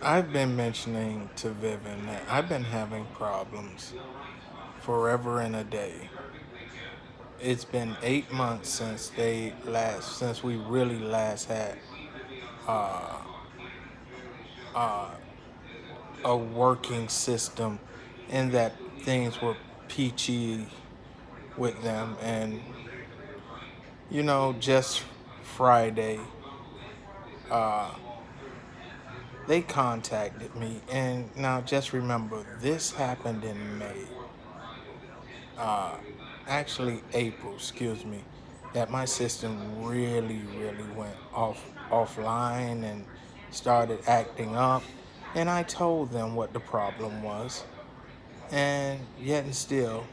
I've been mentioning to Vivian that I've been having problems forever and a day. It's been 8 months since we really last had uh, uh, a working system, and that things were peachy with them. And just Friday, uh, they contacted me, and now just remember this happened in May. uh, actually April, excuse me, that my system really went offline and started acting up. And I told them what the problem was, and yet and still,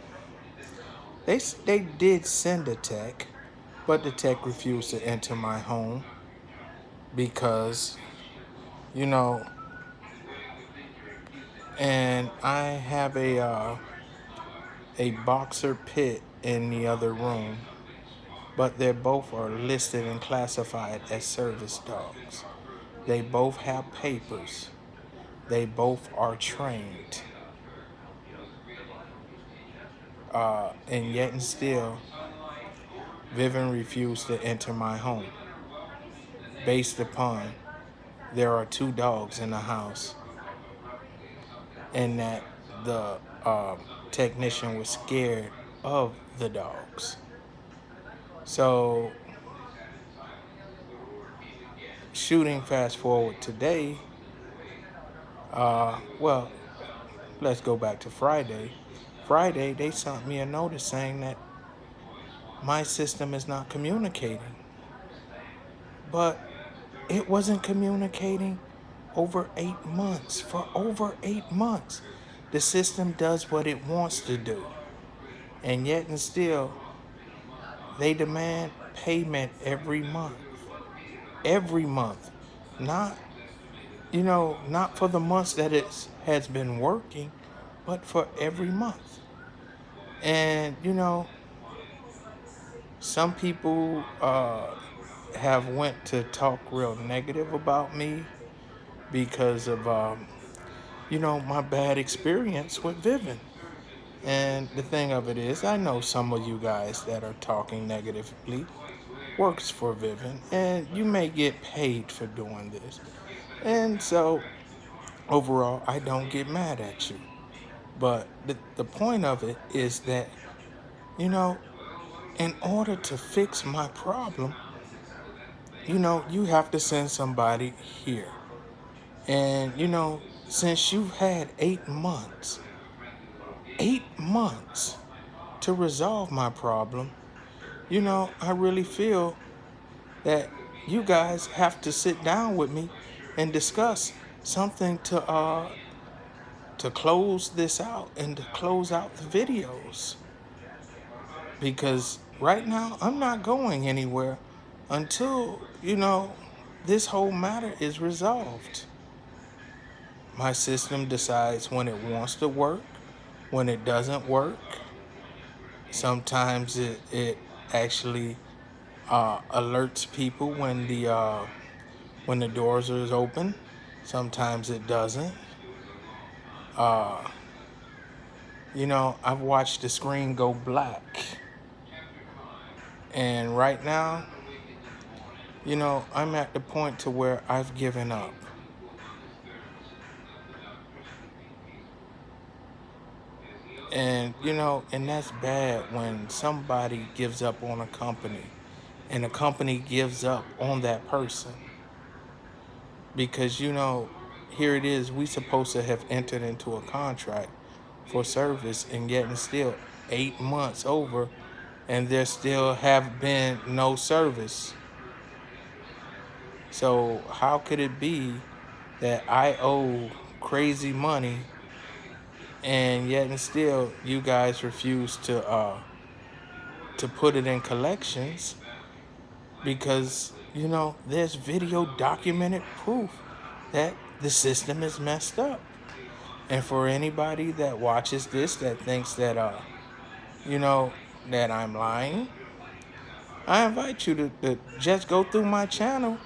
they did send a tech, but the tech refused to enter my home because you know, and I have a boxer pit in the other room, but they both are listed and classified as service dogs. They both have papers. They both are trained. And yet and still, Vivian refused to enter my home based upon there are two dogs in the house and that the technician was scared of the dogs. So, shooting fast forward today, well, let's go back to Friday. Friday, they sent me a notice saying that my system is not communicating. But it wasn't communicating over 8 months. For over 8 months, the system does what it wants to do. And yet and still, they demand payment every month. Every month. Not, not for the months that it has been working, but for every month. And, some people have went to talk real negative about me because of my bad experience with Vivin. And the thing of it is, I know some of you guys that are talking negatively works for Vivin, and you may get paid for doing this. And so overall, I don't get mad at you. But the point of it is that, you know, in order to fix my problem, you have to send somebody here. And, since you've had 8 months to resolve my problem, I really feel that you guys have to sit down with me and discuss something to close this out and to close out the videos. Because right now I'm not going anywhere until, this whole matter is resolved. My system decides when it wants to work, when it doesn't work. Sometimes it actually alerts people when the doors are open. Sometimes it doesn't. Uh, I've watched the screen go black, and right now, I'm at the point to where I've given up. And and that's bad when somebody gives up on a company and a company gives up on that person. Because here it is, we supposed to have entered into a contract for service, and yet and still 8 months over, and there still have been no service. So how could it be that I owe crazy money, and yet and still you guys refuse to put it in collections? Because there's video documented proof that the system is messed up. And for anybody that watches this that thinks that you know that I'm lying, I invite you to just go through my channel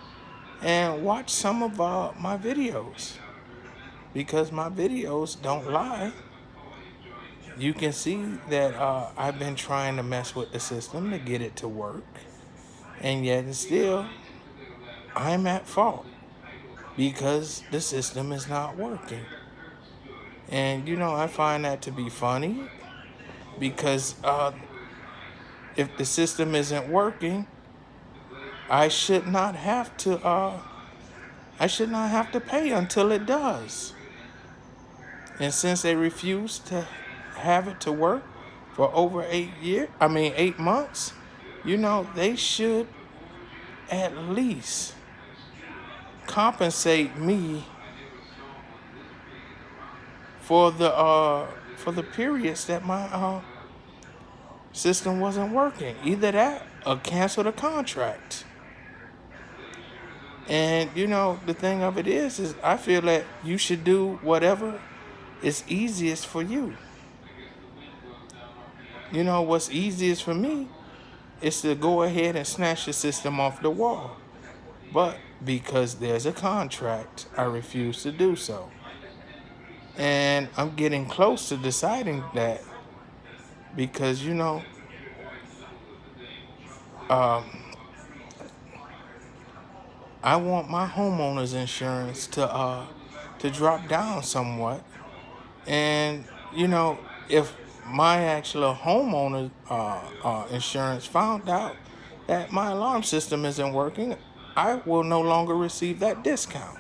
and watch some of my videos. because my videos don't lie. You can see that I've been trying to mess with the system to get it to work, and yet and still I'm at fault because the system is not working. And I find that to be funny because if the system isn't working, I should not have to pay until it does. And since they refuse to have it to work for over 8 months, they should at least compensate me for the periods that my system wasn't working. Either that or cancel the contract. And the thing of it is I feel that you should do whatever is easiest for you. What's easiest for me is to go ahead and snatch the system off the wall. But because there's a contract, I refuse to do so. And I'm getting close to deciding that because, I want my homeowner's insurance to drop down somewhat. And, if my actual homeowner insurance found out that my alarm system isn't working, I will no longer receive that discount.